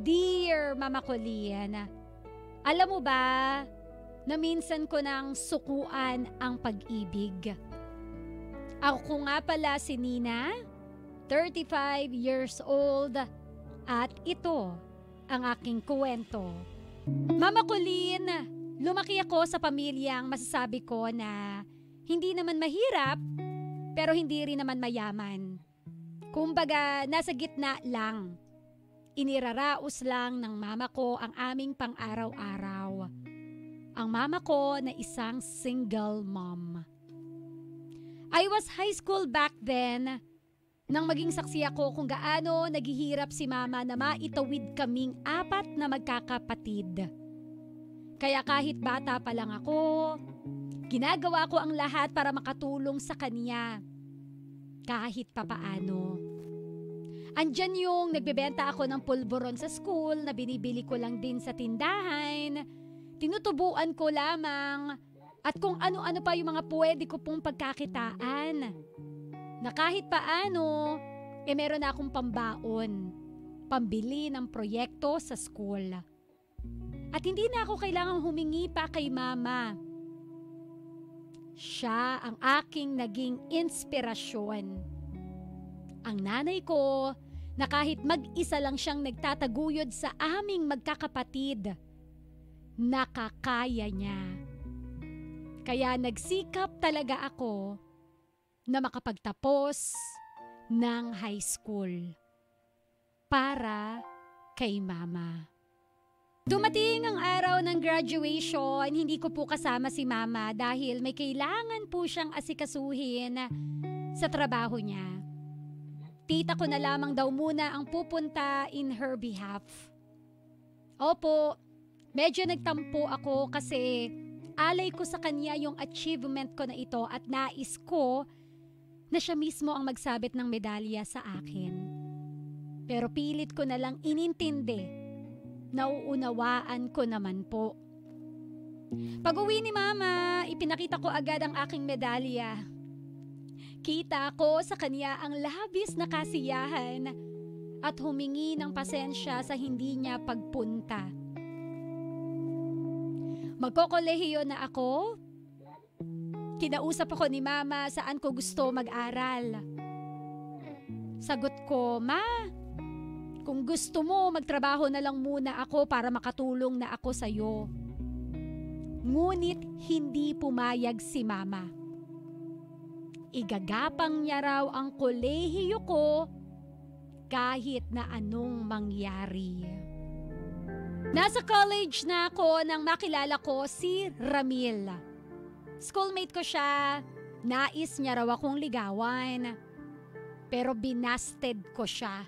Dear Mama Colleen, alam mo ba na minsan ko nang sukuan ang pag-ibig? Ako nga pala si Nina, 35 years old, at ito ang aking kwento. Mama Colleen, lumaki ako sa pamilyang masasabi ko na hindi naman mahirap, pero hindi rin naman mayaman. Kumbaga, nasa gitna lang. Iniraraos lang ng mama ko ang aming pang-araw-araw. Ang mama ko na isang single mom. I was high school back then nang maging saksi ako kung gaano naghihirap si mama na maitawid kaming 4 na magkakapatid. Kaya kahit bata pa lang ako, ginagawa ko ang lahat para makatulong sa kanya. Kahit papaano. Andyan yung nagbebenta ako ng pulburon sa school na binibili ko lang din sa tindahan. Tinutubuan ko lamang at kung ano-ano pa yung mga pwede ko pong pagkakitaan. Na kahit paano, meron na akong pambaon. Pambili ng proyekto sa school. At hindi na ako kailangang humingi pa kay mama. Siya ang aking naging inspirasyon. Ang nanay ko na kahit mag-isa lang siyang nagtataguyod sa aming magkakapatid, nakakaya niya. Kaya nagsikap talaga ako na makapagtapos ng high school para kay mama. Dumating ang araw ng graduation, hindi ko po kasama si mama dahil may kailangan po siyang asikasuhin sa trabaho niya. Tita ko na lamang daw muna ang pupunta in her behalf. Opo, medyo nagtampo ako kasi alay ko sa kanya yung achievement ko na ito at nais ko na siya mismo ang magsabit ng medalya sa akin. Pero pilit ko na lang inintindi. Nauunawaan ko naman po. Pag-uwi ni mama, ipinakita ko agad ang aking medalya. Kita ko sa kanya ang labis na kasiyahan at humingi ng pasensya sa hindi niya pagpunta. Magkokolehiyo na ako. Kinausap ako ni mama saan ko gusto mag-aral. Sagot ko, Ma, kung gusto mo, magtrabaho na lang muna ako para makatulong na ako sa'yo. Ngunit hindi pumayag si mama. Igagapang niya raw ang kolehiyo ko kahit na anong mangyari. Nasa college na ako nang makilala ko si Ramil. Schoolmate ko siya, nais niya raw akong ligawan. Pero binasted ko siya.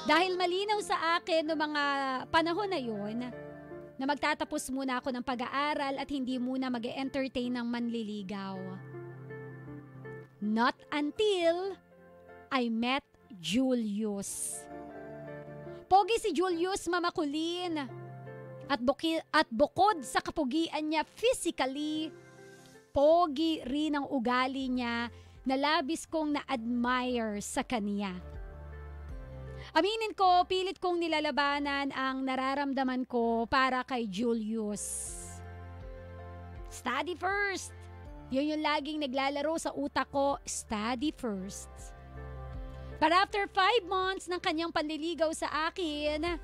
Dahil malinaw sa akin noong mga panahon na yon na magtatapos muna ako ng pag-aaral at hindi muna mag-e-entertain ng manliligaw. Not until I met Julius. Pogi si Julius, Mama Colleen. At bukod sa kapugian niya physically, pogi rin ang ugali niya na labis kong na-admire sa kanya. Aminin ko, pilit kong nilalabanan ang nararamdaman ko para kay Julius. Study first. Yun yung laging naglalaro sa utak ko, study first. But after 5 months ng kanyang panliligaw sa akin,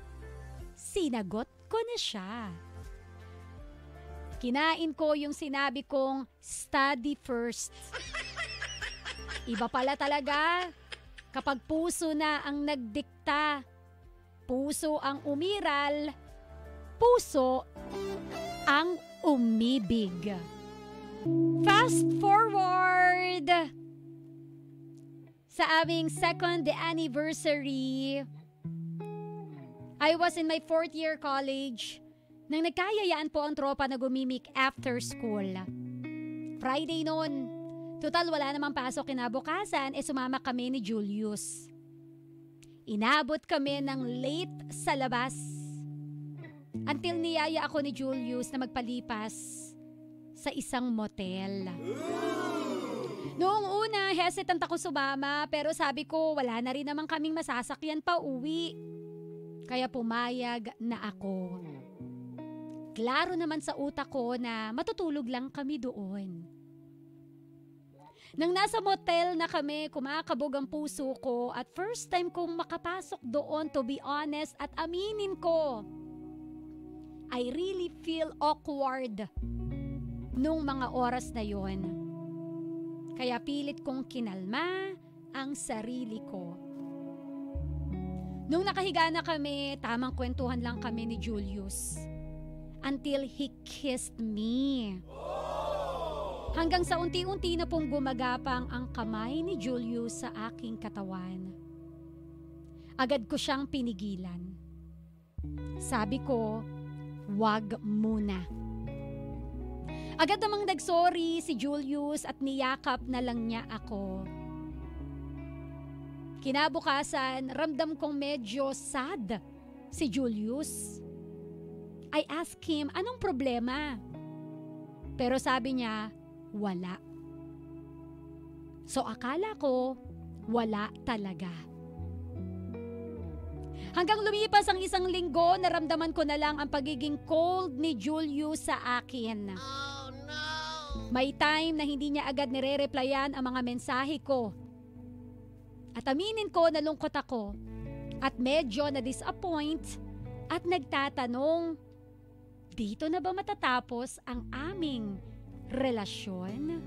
sinagot ko na siya. Kinain ko yung sinabi kong study first. Iba pala talaga. Kapag puso na ang nagdikta, puso ang umiral, puso ang umibig. Fast forward sa aming 2nd anniversary, I was in my 4th year college nang nagkayayaan po ang tropa na gumimik after school. Friday noon. Total wala namang pasok kinabukasan, sumama kami ni Julius. Inabot kami ng late sa labas. Until niyaya ako ni Julius na magpalipas sa isang motel. Noong una, hesitant ako sumama pero sabi ko wala na rin naman kaming masasakyan pa uwi. Kaya pumayag na ako. Klaro naman sa utak ko na matutulog lang kami doon. Nang nasa motel na kami, kumakabog ang puso ko at first time kong makapasok doon, to be honest, at aminin ko, I really feel awkward nung mga oras na yon. Kaya pilit kong kinalma ang sarili ko. Nung nakahiga na kami, tamang kwentuhan lang kami ni Julius. Until he kissed me. Hanggang sa unti-unti na pong gumagapang ang kamay ni Julius sa aking katawan. Agad ko siyang pinigilan. Sabi ko, wag muna. Agad namang nagsorry si Julius at niyakap na lang niya ako. Kinabukasan, ramdam kong medyo sad si Julius. I asked him, anong problema? Pero sabi niya, wala. So akala ko, wala talaga. Hanggang lumipas ang isang linggo, naramdaman ko na lang ang pagiging cold ni Julius sa akin. Oh, no! May time na hindi niya agad nire-replyan ang mga mensahe ko. At aminin ko, nalungkot ako. At medyo na-disappoint at nagtatanong, dito na ba matatapos ang aming relasyon?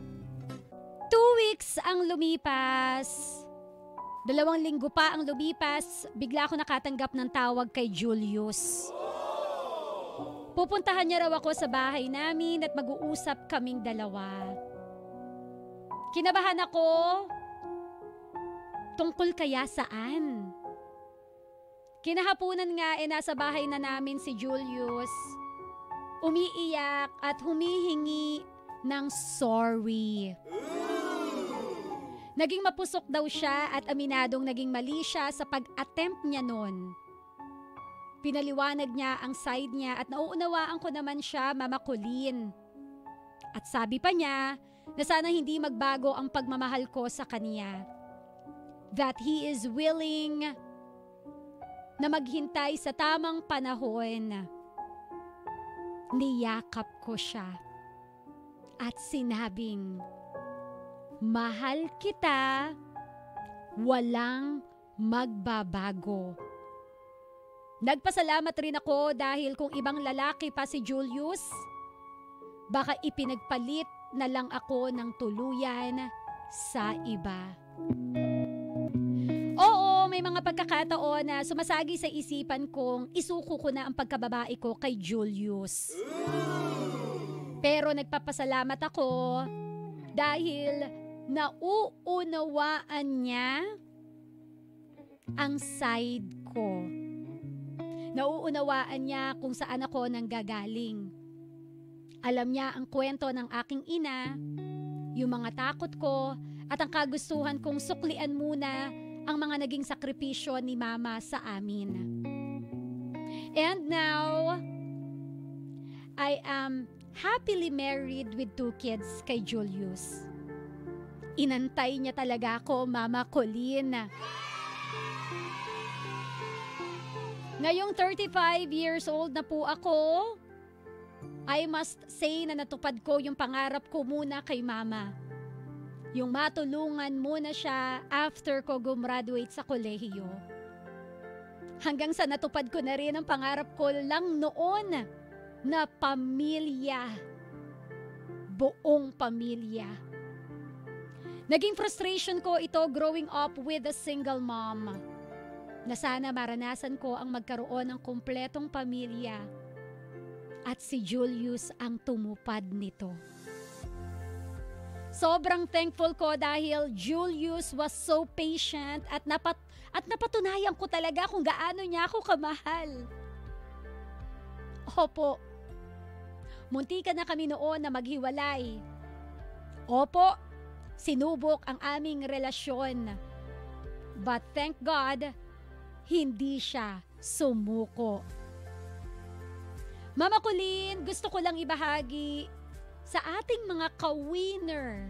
2 weeks ang lumipas. 2 linggo pa ang lumipas, bigla ako nakatanggap ng tawag kay Julius. Pupuntahan niya raw ako sa bahay namin at mag-uusap kaming dalawa. Kinabahan ako. Tungkol kaya saan? Kinahapunan nga nasa bahay na namin si Julius. Umiiyak at humihingi ng sorry. Naging mapusok daw siya at aminadong naging mali siya sa pag-attempt niya noon. Pinaliwanag niya ang side niya at nauunawaan ko naman siya, Mama Colleen. At sabi pa niya na sana hindi magbago ang pagmamahal ko sa kanya. That he is willing na maghintay sa tamang panahon. Niyakap ko siya at sinabing, mahal kita, walang magbabago. Nagpasalamat rin ako dahil kung ibang lalaki pa si Julius, baka ipinagpalit na lang ako ng tuluyan sa iba. Oo, may mga pagkakataon na sumasagi sa isipan kong isuko ko na ang pagkababae ko kay Julius. Pero nagpapasalamat ako dahil nauunawaan niya ang side ko. Nauunawaan niya kung saan ako nanggagaling. Alam niya ang kwento ng aking ina, yung mga takot ko at ang kagustuhan kong suklian muna ang mga naging sakripisyo ni Mama sa amin. And now, I am happily married with 2 kids kay Julius. Inantay niya talaga ako, Mama Colleen. Ngayong 35 years old na po ako, I must say na natupad ko yung pangarap ko muna kay Mama. Yung matulungan muna siya after ko gumraduate sa kolehiyo. Hanggang sa natupad ko na rin ang pangarap ko lang noon na pamilya. Buong pamilya. Naging frustration ko ito growing up with a single mom. Na sana maranasan ko ang magkaroon ng kumpletong pamilya. At si Julius ang tumupad nito. Sobrang thankful ko dahil Julius was so patient at napatunayan ko talaga kung gaano niya ako kamahal. Opo, muntikan na kami noon na maghiwalay. Opo, sinubok ang aming relasyon. But thank God, hindi siya sumuko. Mama Colleen, gusto ko lang ibahagi sa ating mga ka-winner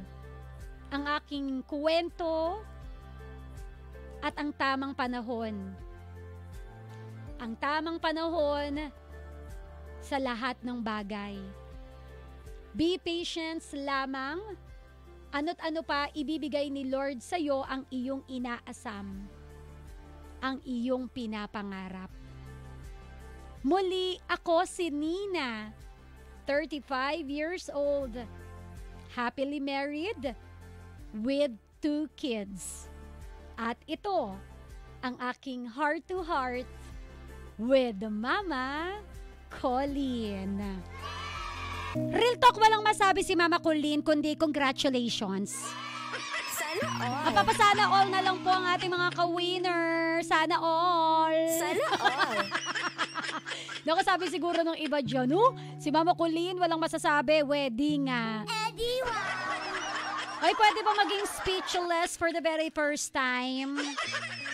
ang aking kwento at ang tamang panahon. ang tamang panahon sa lahat ng bagay. Be patient lamang. Ano't ano pa ibibigay ni Lord sa'yo ang iyong inaasam, ang iyong pinapangarap. Muli ako si Nina, 35 years old, happily married with 2 kids. At ito ang aking heart-to-heart with Mama Colleen. Real talk, walang masabi si Mama Colleen kundi congratulations. Sana all. Mapapasana all na lang po ang ating mga ka-winner. Sana all. Sana all. Naku, sabi siguro ng iba dyan, si Mama Colleen walang masasabi, wedding nga. Eddie, Ay, pwede ba maging speechless for the very first time?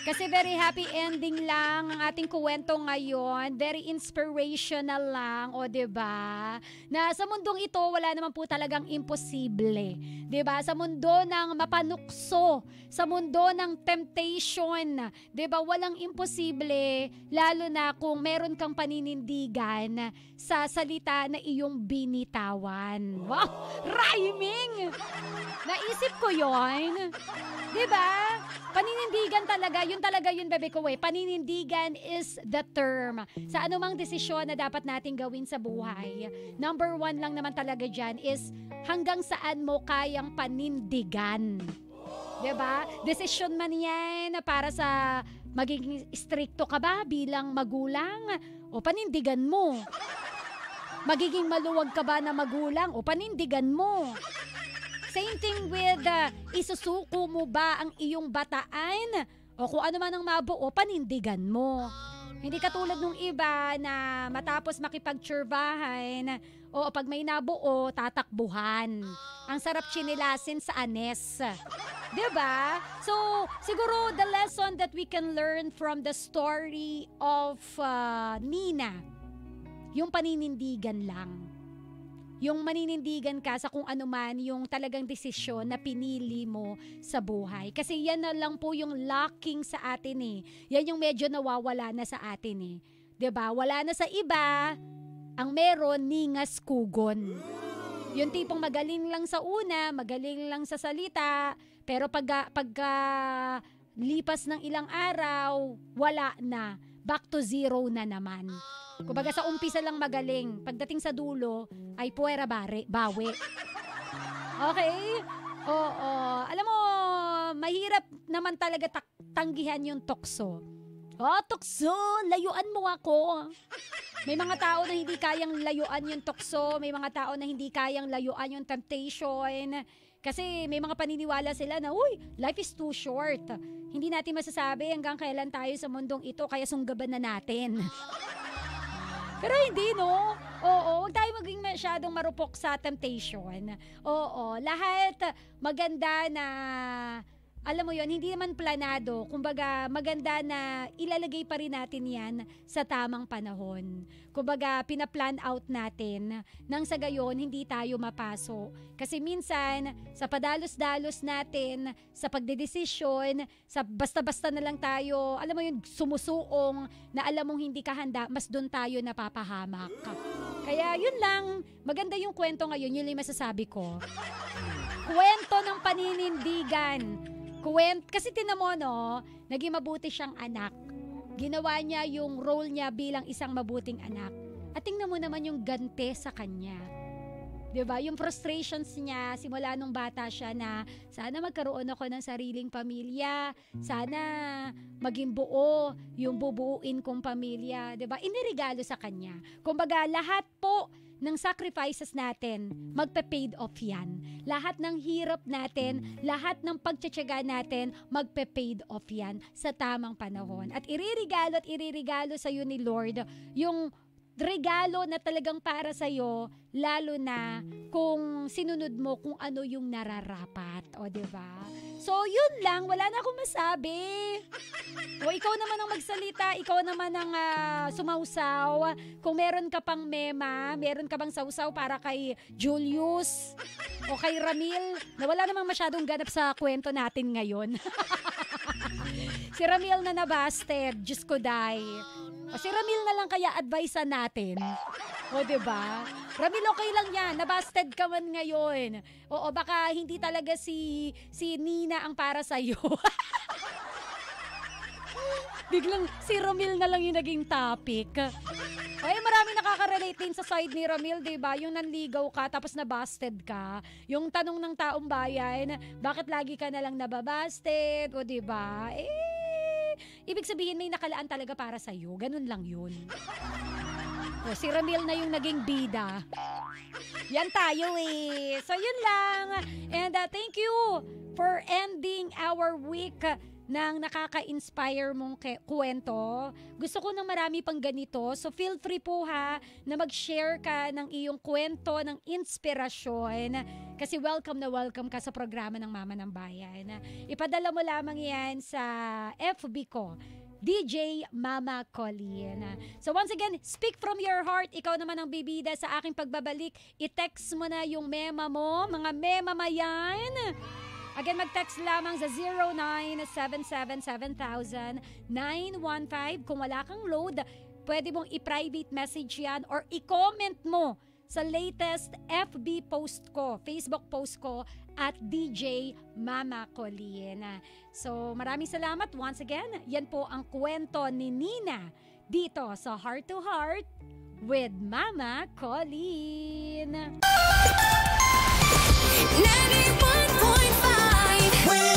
Kasi very happy ending lang ang ating kuwento ngayon. Very inspirational lang, o diba? Na sa mundong ito, wala naman po talagang imposible. Diba? Sa mundo ng mapanukso, sa mundo ng temptation, diba? Walang imposible, lalo na kung meron kang paninindigan sa salita na iyong binitawan. Wow! Rhyming! Naisip ko yon. Diba? Paninindigan talaga, yun talaga yun, bebe ko eh. Paninindigan is the term. Sa anumang desisyon na dapat nating gawin sa buhay, number 1 lang naman talaga dyan is hanggang saan mo kayang panindigan. Diba? Desisyon man yan para sa magiging stricto ka ba bilang magulang o panindigan mo. Magiging maluwag ka ba na magulang o panindigan mo. Same thing with isusuko mo ba ang iyong bataan o kung ano man ang mabuo, panindigan mo. Hindi katulad nung iba na matapos makipagtsurbahan o pag may nabuo, tatakbuhan. Ang sarap chinilasin sa anes. Diba? So, siguro the lesson that we can learn from the story of Nina, yung paninindigan lang. Yung maninindigan ka sa kung ano man yung talagang desisyon na pinili mo sa buhay. Kasi yan na lang po yung lacking sa atin eh. Yan yung medyo nawawala na sa atin eh. 'Di ba? Wala na sa iba, ang meron ningas kugon. Yung tipong magaling lang sa una, magaling lang sa salita, pero pagka lipas ng ilang araw, wala na. Back to zero na naman. Kumbaga sa umpisa lang magaling, pagdating sa dulo ay puwera bawi. Okay? Oo. Alam mo, mahirap naman talaga tanggihan yung tukso. Oh, tukso, layuan mo ako. May mga tao na hindi kayang layuan yung tukso, may mga tao na hindi kayang layuan yung temptation. Kasi may mga paniniwala sila na, life is too short. Hindi natin masasabi hanggang kailan tayo sa mundong ito, kaya sunggaban na natin. Pero hindi, no? Oo, huwag tayo maging masyadong marupok sa temptation. Oo, lahat maganda na, alam mo yon, hindi naman planado. Kumbaga, maganda na ilalagay pa rin natin yan sa tamang panahon. Kumbaga, pinaplan out natin nang sa gayon, hindi tayo mapaso. Kasi minsan, sa padalos-dalos natin, sa pagdedesisyon, sa basta-basta na lang tayo, alam mo yun, sumusuong na alam mong hindi ka handa, mas doon tayo napapahamak. Kaya yun lang, maganda yung kwento ngayon, yun yung masasabi ko. Kwento ng paninindigan. Kasi tinan mo, no, naging mabuti siyang anak. Ginawa niya yung role niya bilang isang mabuting anak. At tingnan mo naman yung ganti sa kanya. 'Di ba? Yung frustrations niya simula nung bata siya na sana magkaroon ako ng sariling pamilya, sana maging buo yung bubuuin kong pamilya, 'di ba? Iniregalo sa kanya. Kumbaga lahat po ng sacrifices natin, magpe-paid off yan. Lahat ng hirap natin, lahat ng pagtsatsaga natin, magpe-paid off yan sa tamang panahon. At iririgalo sa'yo ni Lord yung regalo na talagang para sa'yo, lalo na kung sinunod mo kung ano yung nararapat. O, diba? So, yun lang. Wala na akong masabi. O, ikaw naman ang magsalita. Ikaw naman ang sumausaw. Kung meron ka pang mema, meron ka bang sausaw para kay Julius o kay Ramil, na wala namang masyadong ganap sa kwento natin ngayon. Si Ramil na nabasted. Diyos ko, day. O si Ramil na lang kaya advisean natin. O, diba? Ramil, okay lang yan. Nabasted ka man ngayon. Oo, baka hindi talaga si Nina ang para sa'yo. Biglang si Ramil na lang yung naging topic. Ay, marami nakaka-relate din sa side ni Ramil, diba? Yung nanligaw ka, tapos nabasted ka. Yung tanong ng taong bayan, bakit lagi ka na lang nababasted? O, diba? Ibig sabihin may nakalaan talaga para sa'yo. Ganun lang yun. O, si Ramil na yung naging bida. Yan tayo eh. So, yun lang. And thank you for ending our week ng nakaka-inspire mong kwento. Gusto ko ng marami pang ganito. So, feel free po ha na mag-share ka ng iyong kwento, ng inspirasyon. Kasi welcome na welcome ka sa programa ng Mama ng Bayan. Ipadala mo lamang yan sa FB ko, DJ Mama Colleen. So once again, speak from your heart. Ikaw naman ang bibida sa aking pagbabalik. I-text mo na yung mema mo, mga mema mayan. Again, mag-text lamang sa 09777000-915. Kung wala kang load, pwede mong i-private message yan or i-comment mo sa latest FB post ko, Facebook post ko at DJ Mama Colleen. So, maraming salamat once again. Yan po ang kwento ni Nina dito sa Heart to Heart with Mama Colleen. 91.5